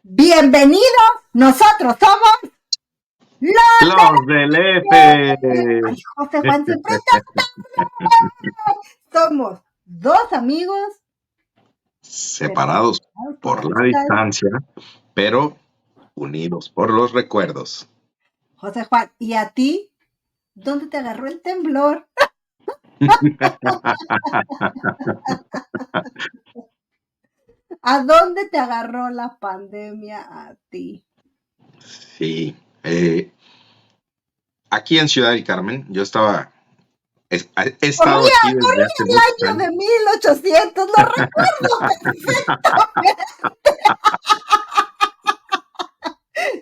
Bienvenidos, nosotros somos los Los del de... Ay, F. José Juan, siempre te... Somos dos amigos Separados por la por la distancia. distancia, pero unidos por los recuerdos. José Juan, ¿y a ti? ¿Dónde te agarró el temblor? ¿A dónde te agarró la pandemia a ti? Sí, aquí en Ciudad del Carmen, yo he estado Corría, aquí desde corría hace el muchos año años. de 1800, lo recuerdo perfectamente.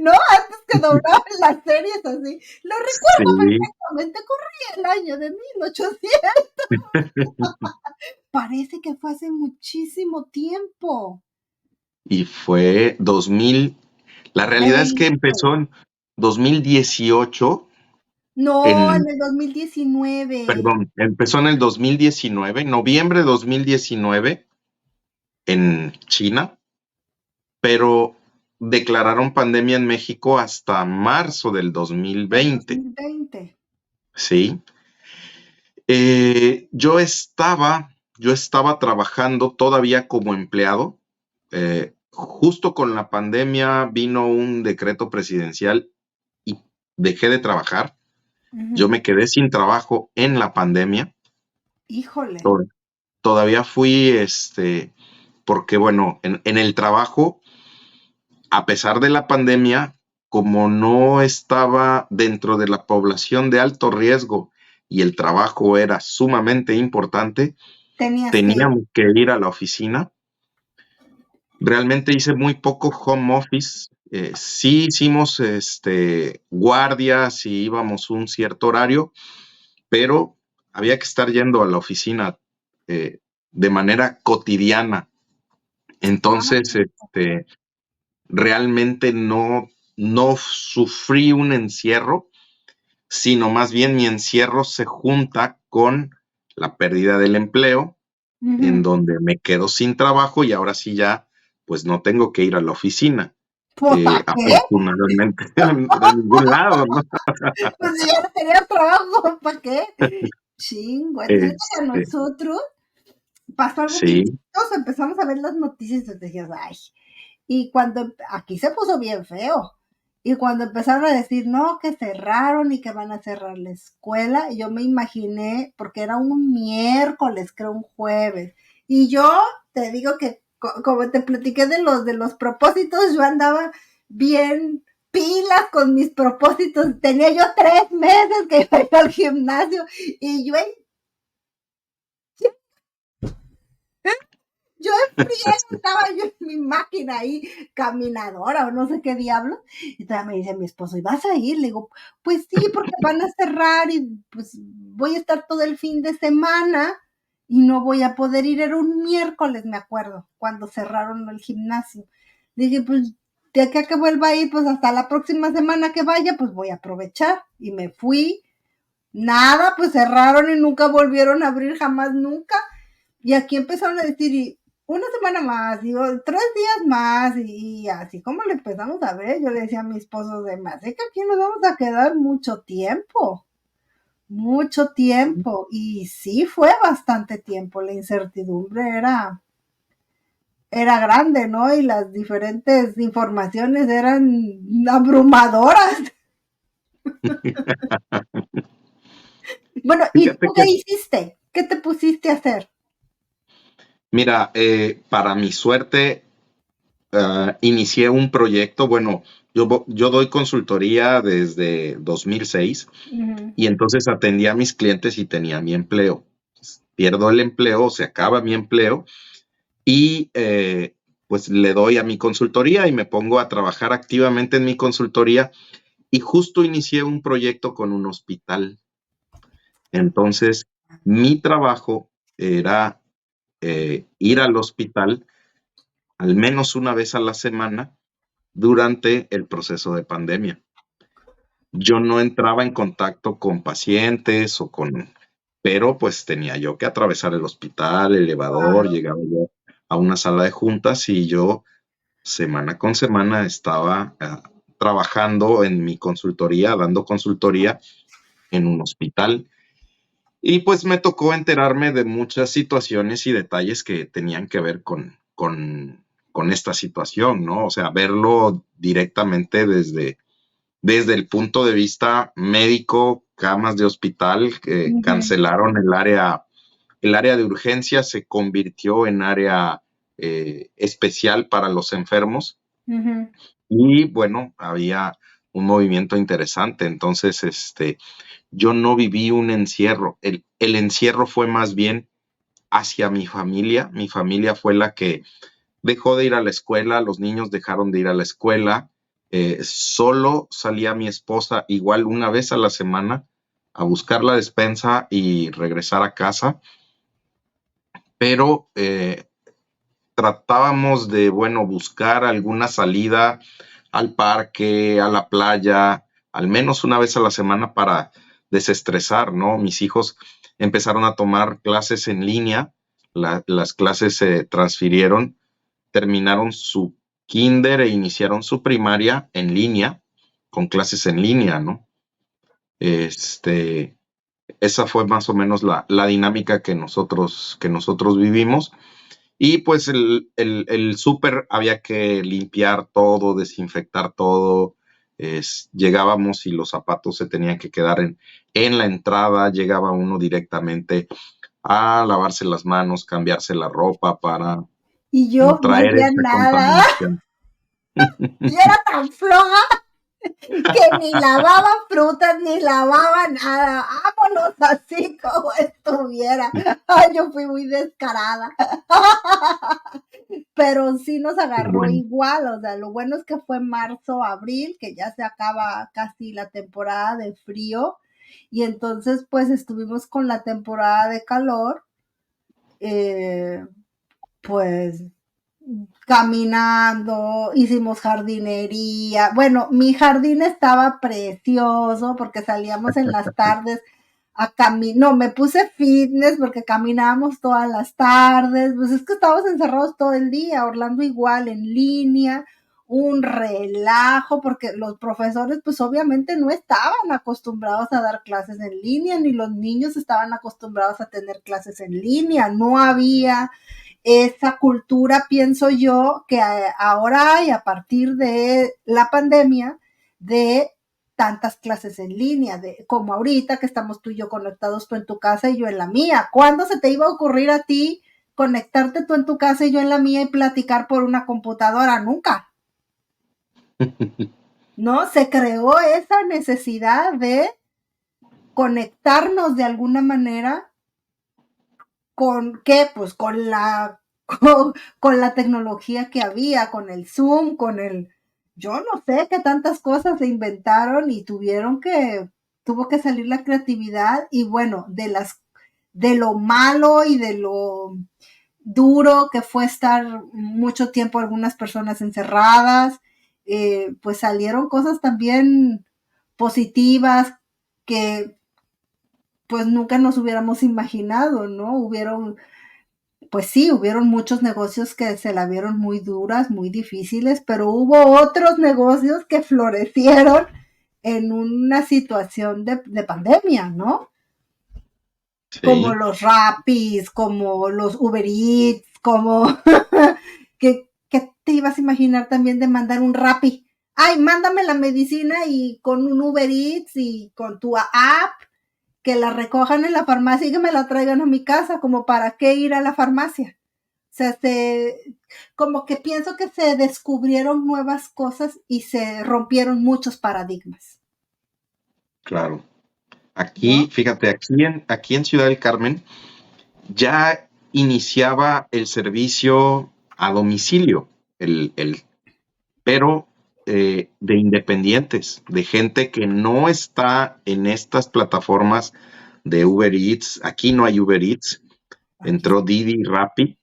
¿No? Antes que doblaban las series así. Lo recuerdo Sí, perfectamente. Corría el año de 1800. Parece que fue hace muchísimo tiempo. y fue 2000. La realidad es que 20. empezó en 2018, No, en en, el 2019. perdón, empezó en el 2019, noviembre de 2019, en China, pero declararon pandemia en México hasta marzo del Del 2020, 2020. ¿sí? Yo estaba trabajando todavía como empleado. Justo con la pandemia vino un decreto presidencial y dejé de trabajar. Yo Ujú. me quedé sin trabajo en la pandemia. Híjole. To- Todavía fui, porque bueno, en el trabajo, a pesar de la pandemia, como no estaba dentro de la población de alto riesgo y el trabajo era sumamente importante, Tenías que ir. teníamos que ir a la oficina. Realmente hice muy poco home office. Sí hicimos guardias y íbamos un cierto horario, pero había que estar yendo a la oficina eh, de manera cotidiana. Entonces, realmente no sufrí un encierro, sino más bien mi encierro se junta con la pérdida del empleo, en Ujú. donde me quedo sin trabajo y ahora sí ya, pues no tengo que ir a la oficina. Pues, ¿para qué? Afortunadamente, de ningún lado, ¿no? Pues si ya no tenías trabajo, ¿para qué? Chingo. Fíjate que a Este, nosotros pasó algo bien sí, chistoso. Empezamos a ver las noticias y decías, ay. Y cuando aquí se puso bien feo. Y cuando empezaron a decir, no, que cerraron y que van a cerrar la escuela, yo me imaginé, porque era un miércoles, creo un jueves. Y yo te digo que, como te platiqué de los propósitos, yo andaba bien pilas con mis propósitos. Tenía yo 3 meses que iba a ir al gimnasio y yo en friega estaba yo en mi máquina ahí, caminadora o no sé qué diablo. Y todavía me dice mi esposo, ¿y vas a ir? Le digo, pues sí, porque van a cerrar y pues voy a estar todo el fin de semana y no voy a poder ir. Era un miércoles, me acuerdo, cuando cerraron el gimnasio. Le dije, pues de acá que vuelva a ir, pues hasta la próxima semana que vaya, pues voy a aprovechar. Y me fui. Nada, pues cerraron y nunca volvieron a abrir, jamás, nunca. Y aquí empezaron a decir, y una semana más, digo, 3 días más, y así como le empezamos a ver, yo le decía a mi esposo, de más, es que aquí nos vamos a quedar mucho tiempo, y sí fue bastante tiempo, la incertidumbre era grande, ¿no? Y las diferentes informaciones eran abrumadoras. Bueno, ¿y fíjate tú que, qué hiciste? ¿Qué te pusiste a hacer? mira, para mi suerte, inicié un proyecto. Bueno, yo doy consultoría desde 2006 Ujú. y entonces atendía a mis clientes y tenía mi empleo. Pierdo el empleo, se acaba mi empleo y pues le doy a mi consultoría y me pongo a trabajar activamente en mi consultoría y justo inicié un proyecto con un hospital. Entonces, mi trabajo era ir al hospital al menos una vez a la semana durante el proceso de pandemia. Yo no entraba en contacto con pacientes pero pues tenía yo que atravesar el hospital, el elevador, Claro. llegaba yo a una sala de juntas y yo semana con semana estaba trabajando en mi consultoría, dando consultoría en un hospital. Y pues me tocó enterarme de muchas situaciones y detalles que tenían que ver con esta situación, ¿no? O sea, verlo directamente desde el punto de vista médico, camas de hospital, que Ujú, cancelaron el área de urgencia se convirtió en área especial para los enfermos ujú. y bueno, había un movimiento interesante. Entonces, yo no viví un encierro. El encierro fue más bien hacia mi familia. Mi familia fue la que dejó de ir a la escuela, los niños dejaron de ir a la escuela. Solo salía mi esposa igual una vez a la semana a buscar la despensa y regresar a casa, pero tratábamos de, bueno, buscar alguna salida al parque, a la playa, al menos una vez a la semana para desestresar, ¿no? Mis hijos empezaron a tomar clases en línea, las clases se transfirieron, terminaron su kinder e iniciaron su primaria en línea, con clases en línea, ¿no? Este, esa fue más o menos la dinámica que nosotros vivimos. Y pues el súper había que limpiar todo, desinfectar todo. Llegábamos y los zapatos se tenían que quedar en la entrada. Llegaba uno directamente a lavarse las manos, cambiarse la ropa para Y yo no no traer hacía esa nada. contaminación. Y era tan floja que ni lavaba frutas, ni lavaba nada. Vámonos así como estuviera. Ay, yo fui muy descarada. Pero sí nos Qué agarró bueno. igual. O sea, lo bueno es que fue marzo, abril, que ya se acaba casi la temporada de frío. Y entonces, pues estuvimos con la temporada de calor. Eh, pues caminando, hicimos jardinería. Bueno, mi jardín estaba precioso porque salíamos en las tardes a caminar. No, me puse fitness porque caminábamos todas las tardes. Pues es que estábamos encerrados todo el día. Orlando igual en línea, un relajo porque los profesores pues obviamente no estaban acostumbrados a dar clases en línea, ni los niños estaban acostumbrados a tener clases en línea. No había esa cultura, pienso yo, que ahora hay a partir de la pandemia de tantas clases en línea, de como ahorita que estamos tú y yo conectados, tú en tu casa y yo en la mía. ¿Cuándo se te iba a ocurrir a ti conectarte tú en tu casa y yo en la mía y platicar por una computadora? Nunca. ¿No? Se creó esa necesidad de conectarnos de alguna manera con qué, pues con la tecnología que había, con el Zoom, con el, yo no sé qué tantas cosas se inventaron y tuvo que salir la creatividad y bueno, de lo malo y de lo duro que fue estar mucho tiempo algunas personas encerradas, pues salieron cosas también positivas que pues nunca nos hubiéramos imaginado, ¿no? Pues sí, hubieron muchos negocios que se la vieron muy duras, muy difíciles, pero hubo otros negocios que florecieron en una situación de pandemia, ¿no? Como Sí. los Rapis, como los Uber Eats, como que te ibas a imaginar también de mandar un Rappi. Ay, mándame la medicina y con un Uber Eats y con tu app que la recojan en la farmacia y que me la traigan a mi casa, como para qué ir a la farmacia. O sea, como que pienso que se descubrieron nuevas cosas y se rompieron muchos paradigmas, Claro. Aquí, ¿no? fíjate, aquí en Ciudad del Carmen ya iniciaba el servicio a domicilio, el pero de independientes, de gente que no está en estas plataformas de Uber Eats. Aquí no hay Uber Eats, Aquí, entró Didi y Rappi,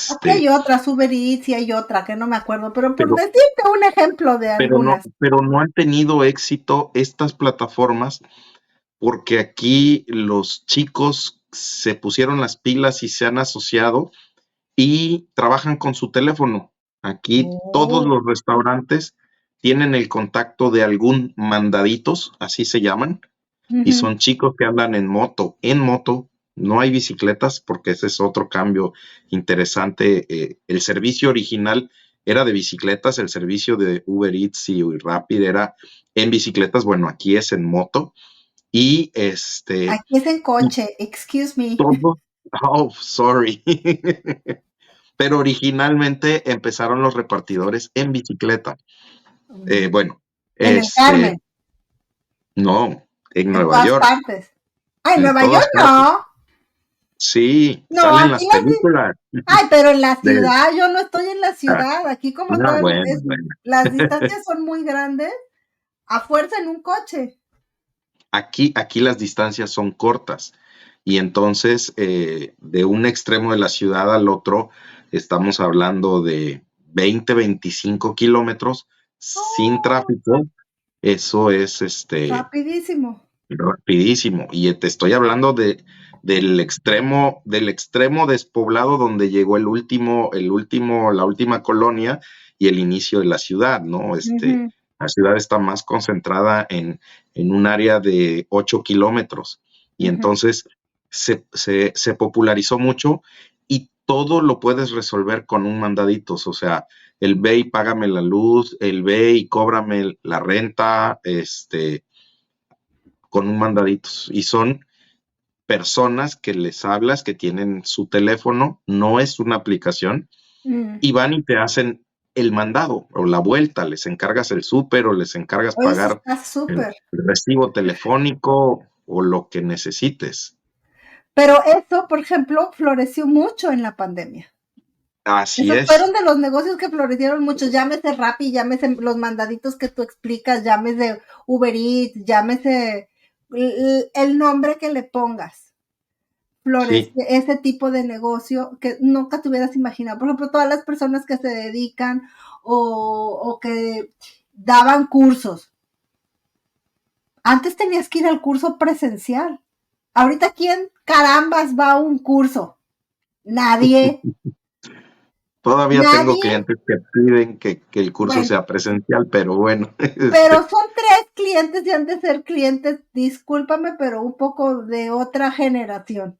aquí hay este, otras, Uber Eats y hay otra que no me acuerdo, pero por pero, decirte un ejemplo de algunas. pero no han tenido éxito estas plataformas porque aquí los chicos se pusieron las pilas y se han asociado y trabajan con su teléfono. Aquí todos Oh. los restaurantes tienen el contacto de algún mandaditos, así se llaman, y Ujú. son chicos que andan en moto, no hay bicicletas porque ese es otro cambio interesante. El servicio original era de bicicletas, el servicio de Uber Eats y Rapid era en bicicletas, bueno, aquí es en moto y Aquí es en y coche, excuse me. todo, oh, sorry. Pero originalmente empezaron los repartidores en bicicleta. Mm. Bueno, En el Carmen, no, en en Nueva todas York, partes. Ah, en en Nueva York todas partes. no. Sí, No, salen aquí las las... películas. Ay, pero en la De, ciudad, yo no estoy en la ah, ciudad. Aquí como todo bueno, bueno. las distancias son muy grandes, a fuerza en un coche. Aquí las distancias son cortas y entonces de un extremo de la ciudad al otro estamos hablando de 20, 25 kilómetros sin Oh, tráfico. Eso es rapidísimo. rapidísimo. Y te estoy hablando del extremo despoblado donde llegó la última colonia y el inicio de la ciudad, ¿no? Ujú, La ciudad está más concentrada en un área de 8 kilómetros. Y ujú. entonces se popularizó mucho y todo lo puedes resolver con un mandaditos. O sea, el ve y págame la luz, el ve y cóbrame la renta, con un mandaditos. Y son personas que les hablas, que tienen su teléfono, no es una aplicación, Mm. y van y te hacen el mandado o la vuelta, les encargas el súper o les encargas Oye, eso pagar está el súper. recibo telefónico o lo que necesites. Pero eso, por ejemplo, floreció mucho en la pandemia. Así Esos fueron es, de los negocios que florecieron mucho. Llámese Rappi, llámese los mandaditos que tú explicas, llámese Uber Eats, llámese el nombre que le pongas. Florece sí, ese tipo de negocio que nunca te hubieras imaginado. Por ejemplo, todas las personas que se dedican o que daban cursos. Antes tenías que ir al curso presencial. Ahorita, ¿quién carambas va a un curso? Nadie. todavía tengo Nadie. clientes que piden que el curso Bueno, sea presencial, pero bueno, pero son tres clientes y han de ser clientes, discúlpame, pero un poco de otra generación.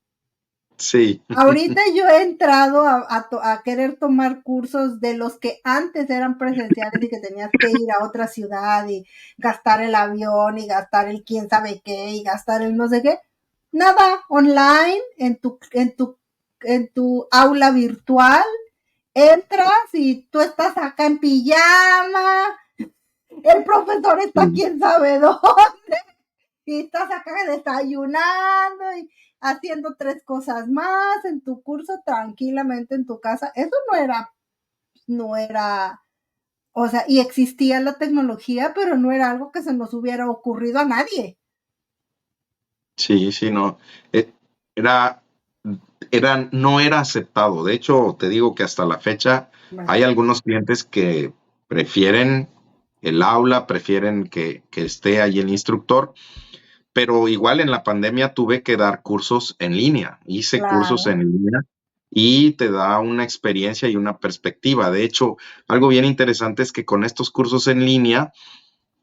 sí, Ahorita yo he entrado a querer tomar cursos de los que antes eran presenciales y que tenías que ir a otra ciudad y gastar el avión y gastar el quién sabe qué y gastar el no sé qué. Nada, online, en tu aula virtual, entras y tú estás acá en pijama, el profesor está quién sabe dónde, y estás acá desayunando y haciendo tres cosas más en tu curso tranquilamente en tu casa. Eso no era, o sea, y existía la tecnología, pero no era algo que se nos hubiera ocurrido a nadie. sí, sí, no. Eh, Era, no era aceptado. De hecho, te digo que hasta la fecha Bueno, hay algunos clientes que prefieren el aula, prefieren que esté ahí el instructor, pero igual en la pandemia tuve que dar cursos en línea, hice cursos claro, en línea y te da una experiencia y una perspectiva. De hecho, algo bien interesante es que con estos cursos en línea,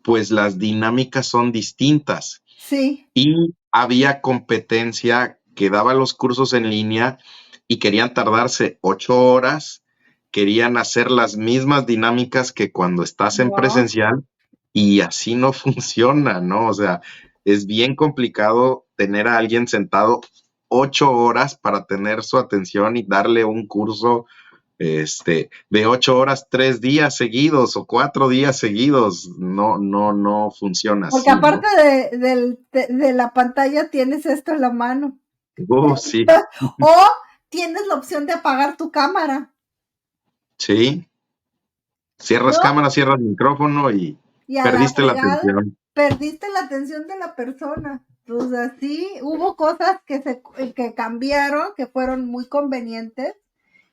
pues las dinámicas son distintas sí, y había competencia que daba los cursos en línea y querían tardarse 8 horas, querían hacer las mismas dinámicas que cuando estás en no. presencial y así no funciona, ¿no? O sea, es bien complicado tener a alguien sentado 8 horas para tener su atención y darle un curso de 8 horas, 3 días seguidos o 4 días seguidos. No, no, no funciona Porque así, aparte ¿no? de la pantalla tienes esto en la mano. Sí, O tienes la opción de apagar tu cámara, sí. Cierras ¿no? cámara, cierras micrófono y Y a la perdiste la fregada atención. perdiste la atención de la persona. Pues así hubo cosas que cambiaron, que fueron muy convenientes,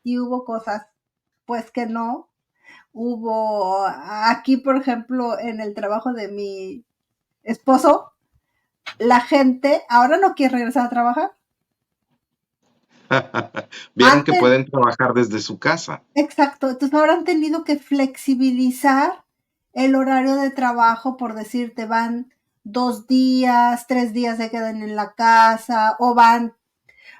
y hubo cosas pues que no. Hubo aquí, por ejemplo, en el trabajo de mi esposo, la gente ahora no quiere regresar a trabajar. Vieron que Antes, pueden trabajar desde su casa. exacto, entonces ahora han tenido que flexibilizar el horario de trabajo, por decirte, van 2 días, 3 días se quedan en la casa, o van,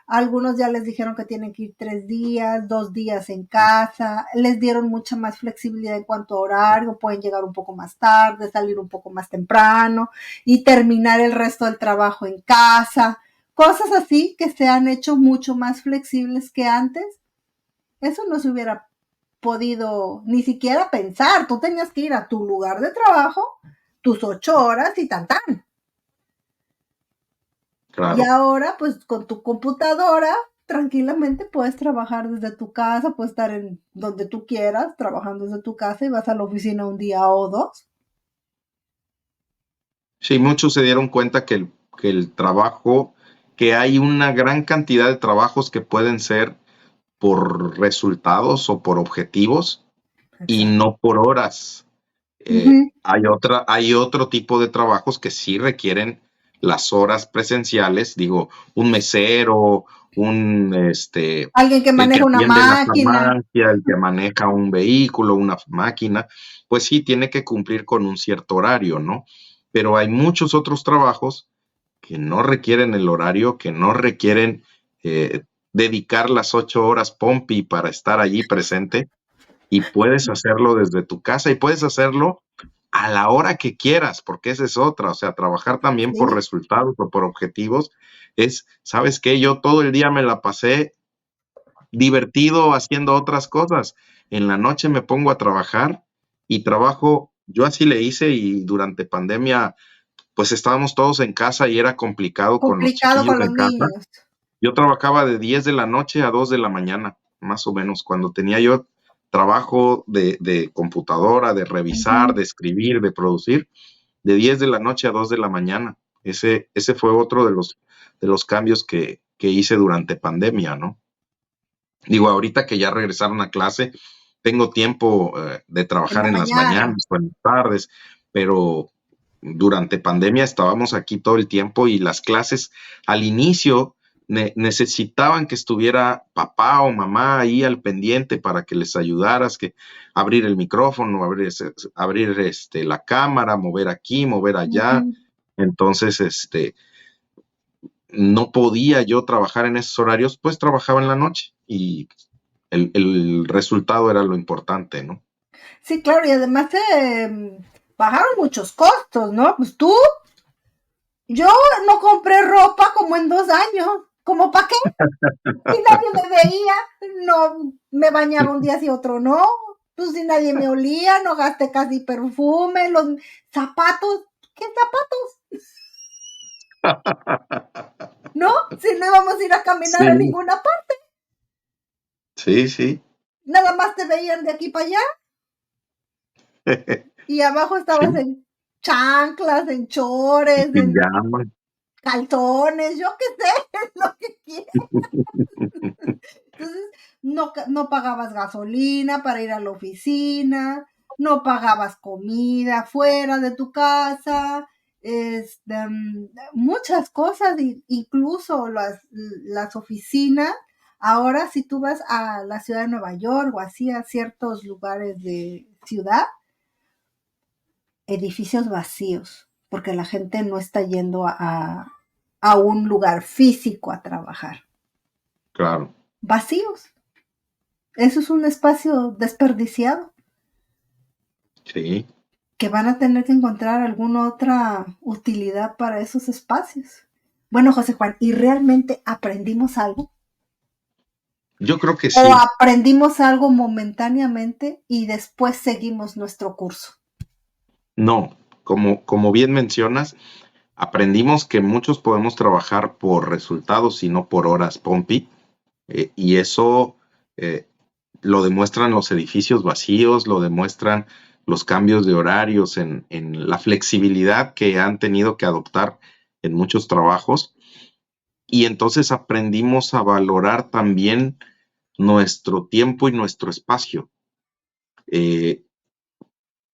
algunos ya les dijeron que tienen que ir 3 días, 2 días en casa, les dieron mucha más flexibilidad en cuanto a horario, pueden llegar un poco más tarde, salir un poco más temprano y terminar el resto del trabajo en casa, cosas así que se han hecho mucho más flexibles que antes. Eso no se hubiera podido ni siquiera pensar. Tú tenías que ir a tu lugar de trabajo, tus 8 horas y tan tan. Y Claro. ahora, pues con tu computadora, tranquilamente puedes trabajar desde tu casa, puedes estar en donde tú quieras, trabajando desde tu casa y vas a la oficina un día o dos. Sí, muchos se dieron cuenta que el trabajo, que hay una gran cantidad de trabajos que pueden ser por resultados o por objetivos y Exacto. no por horas. Uh-huh. Hay otro tipo de trabajos que sí requieren las horas presenciales, digo, un mesero, Alguien que el que maneja una atiende la máquina. farmacia, el que maneja un vehículo, una máquina, pues sí tiene que cumplir con un cierto horario, ¿no? Pero hay muchos otros trabajos que no requieren el horario, que no requieren dedicar las 8 horas Pompi para estar allí presente y puedes hacerlo desde tu casa y puedes hacerlo a la hora que quieras, porque esa es otra, o sea, trabajar también por Sí, resultados o por objetivos es, ¿sabes qué? Yo todo el día me la pasé divertido haciendo otras cosas. En la noche me pongo a trabajar y trabajo, yo así le hice y durante pandemia, pues estábamos todos en casa y era complicado con los complicado chiquillos con los en casa. niños. Yo trabajaba de 10 de la noche a 2 de la mañana, más o menos, cuando tenía yo trabajo de computadora, de revisar, Uh-huh. de escribir, de producir, de 10 de la noche a 2 de la mañana. Ese fue otro de los cambios que hice durante pandemia, ¿no? Digo, ahorita que ya regresaron a clase, tengo tiempo de En trabajar la en las mañana. mañanas o en las tardes, pero durante pandemia estábamos aquí todo el tiempo y las clases al inicio necesitaban que estuviera papá o mamá ahí al pendiente para que les ayudaras, que abrir el micrófono, abrir la cámara, mover aquí, mover allá. Uh-huh. Entonces, no podía yo trabajar en esos horarios, pues trabajaba en la noche y el resultado era lo importante, ¿no? Sí, claro, y además bajaron muchos costos, ¿no? Pues yo no compré ropa como en 2 años. ¿Cómo para qué? Si nadie me veía, no me bañaba un día y otro no. Pues si nadie me olía, no gasté casi perfume, los zapatos, ¿qué zapatos? ¿No? Si no íbamos a ir a caminar a Sí, ninguna parte, sí, sí. nada más te veían de aquí para allá y abajo estabas Sí, en chanclas, en chores, en pijama. calzones, yo qué sé, lo que quieras. Entonces, no pagabas gasolina para ir a la oficina, no pagabas comida fuera de tu casa, muchas cosas, incluso las oficinas. Ahora, si tú vas a la ciudad de Nueva York o así a ciertos lugares de ciudad, edificios vacíos, porque la gente no está yendo a un lugar físico a trabajar. Claro, Vacíos. Eso es un espacio desperdiciado sí. que van a tener que encontrar alguna otra utilidad para esos espacios. Bueno, José Juan, ¿y realmente aprendimos algo? Yo creo que ¿O sí. aprendimos algo momentáneamente y después seguimos nuestro curso? No, como bien mencionas, aprendimos que muchos podemos trabajar por resultados y no por horas, Pompi, y eso eh, lo demuestran los edificios vacíos, lo demuestran los cambios de horarios en la flexibilidad que han tenido que adoptar en muchos trabajos. Y entonces aprendimos a valorar también nuestro tiempo y nuestro espacio. Eh,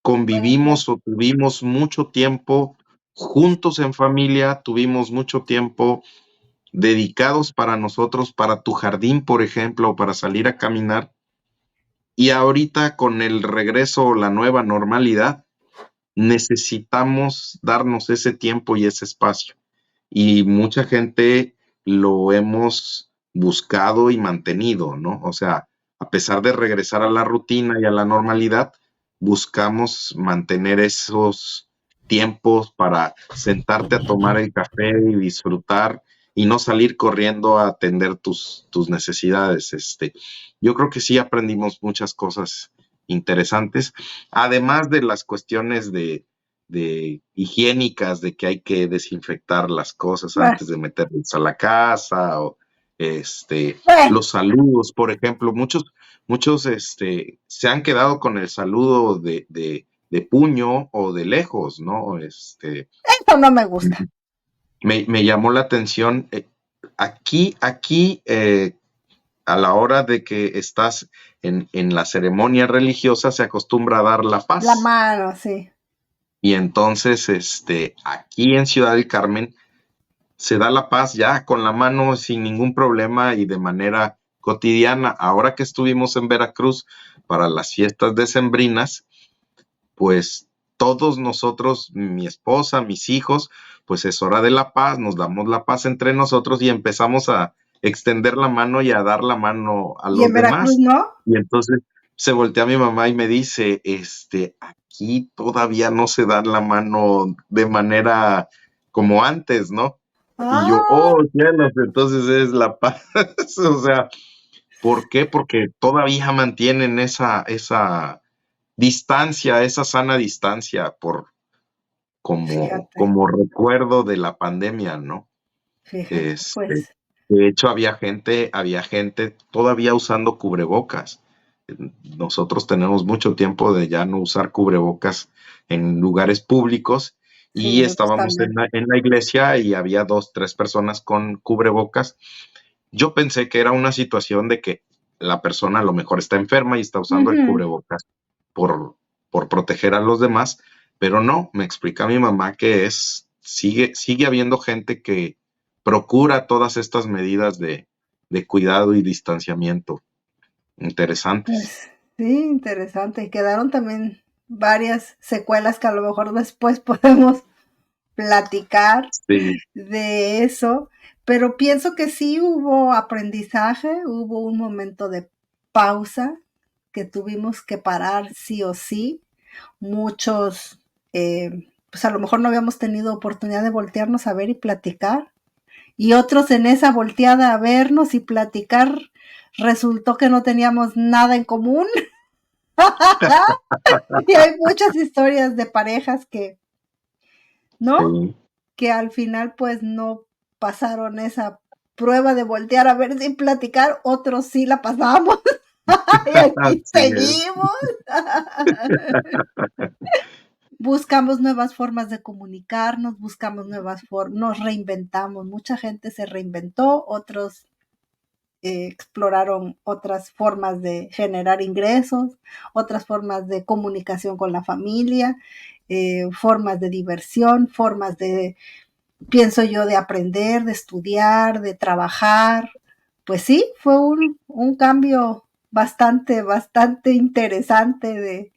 Convivimos o tuvimos mucho tiempo juntos en familia, tuvimos mucho tiempo dedicados para nosotros, para tu jardín, por ejemplo, o para salir a caminar. Y ahorita con el regreso o la nueva normalidad, necesitamos darnos ese tiempo y ese espacio. Y mucha gente lo hemos buscado y mantenido, ¿no? O sea, a pesar de regresar a la rutina y a la normalidad, buscamos mantener esos tiempos para sentarte a tomar el café y disfrutar y no salir corriendo a atender tus necesidades. Yo creo que sí aprendimos muchas cosas interesantes, además de las cuestiones de higiénicas, de que hay que desinfectar las cosas Bueno, antes de meterlos a la casa, o bueno, los saludos, por ejemplo, muchos se han quedado con el saludo de puño o de lejos, ¿no? eso no me gusta. Me llamó la atención, aquí, a la hora de que estás en la ceremonia religiosa, se acostumbra a dar la La paz. mano, sí. Y entonces, aquí en Ciudad del Carmen se da la paz ya con la mano sin ningún problema y de manera cotidiana. Ahora que estuvimos en Veracruz para las fiestas decembrinas, pues todos nosotros, mi esposa, mis hijos, pues es hora de la paz, nos damos la paz entre nosotros y empezamos a extender la mano y a dar la mano a Y en los Veracruz, demás. ¿no? Y entonces se voltea mi mamá y me dice, aquí todavía no se da la mano de manera como antes, ¿no? Y yo, Ah, oh, cielos, entonces es la paz. O sea, ¿por qué? Porque todavía mantienen esa distancia, esa sana distancia fíjate, como recuerdo de la pandemia, ¿no? fíjate, Este, pues. de hecho, había gente todavía usando cubrebocas. Nosotros tenemos mucho tiempo de ya no usar cubrebocas en lugares públicos Sí, y nosotros estábamos también. en la iglesia y había 2, 3 personas con cubrebocas. Yo pensé que era una situación de que la persona a lo mejor está enferma y está usando el Ujú. cubrebocas por, por proteger a los demás, pero no, me explica mi mamá que sigue habiendo gente que procura todas estas medidas de cuidado y distanciamiento interesantes. Pues sí, interesante. Y quedaron también varias secuelas que a lo mejor después podemos platicar Sí, de eso, pero pienso que sí hubo aprendizaje, hubo un momento de pausa que tuvimos que parar sí o sí. Muchos, pues a lo mejor no habíamos tenido oportunidad de voltearnos a ver y platicar, y otros en esa volteada a vernos y platicar resultó que no teníamos nada en común. Y hay muchas historias de parejas que, ¿no? sí, Que al final pues no pasaron esa prueba de voltear a ver sin platicar, otros sí la pasamos y aquí así es. seguimos. Buscamos nuevas formas de comunicarnos, buscamos nuevas formas, nos reinventamos, mucha gente se reinventó, otros exploraron otras formas de generar ingresos, otras formas de comunicación con la familia, formas de diversión, formas de, pienso yo, de aprender, de estudiar, de trabajar. Pues sí, fue un cambio bastante interesante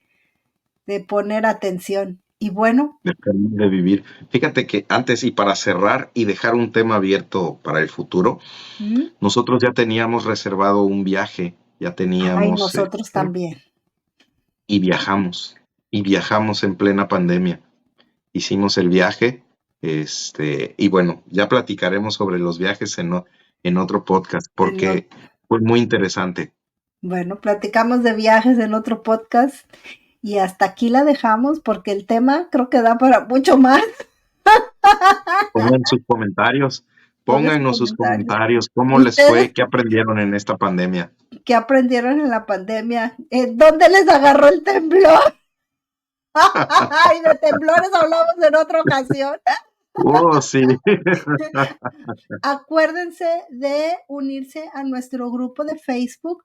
de poner atención. Y bueno, De vivir. Fíjate que antes, y para cerrar y dejar un tema abierto para el futuro, ¿mm? nosotros ya teníamos reservado un viaje, ya Ay, teníamos, nosotros también. y viajamos en plena pandemia. Hicimos el viaje, y bueno, ya platicaremos sobre los viajes en otro podcast, No, porque fue muy interesante. bueno, platicamos de viajes en otro podcast y hasta aquí la dejamos porque el tema creo que da para mucho más. Pongan sus comentarios, Pongan sus pónganos sus comentarios. comentarios, cómo les ¿Ustedes fue, qué aprendieron en esta pandemia. qué aprendieron en la pandemia? ¿Dónde les agarró el temblor? Y de temblores hablamos en otra ocasión. Oh, sí. Acuérdense de unirse a nuestro grupo de Facebook.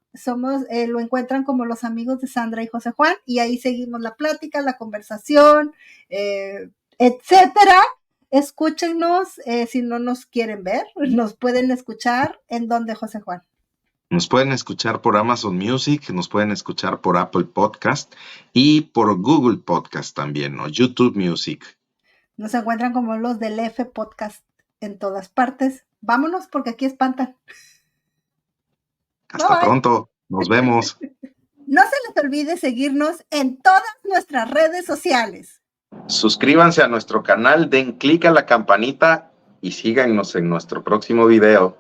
Lo encuentran como los amigos de Sandra y José Juan, y ahí seguimos la plática, la conversación, etcétera. Escúchenos, si no nos quieren ver, nos pueden escuchar en donde, José Juan. Nos pueden escuchar por Amazon Music, nos pueden escuchar por Apple Podcast y por Google Podcast también, ¿no? YouTube Music. Nos encuentran como los del F Podcast en todas partes. Vámonos porque aquí espantan. Hasta pronto, nos vemos. No se les olvide seguirnos en todas nuestras redes sociales. Suscríbanse a nuestro canal, den clic a la campanita y síganos en nuestro próximo video.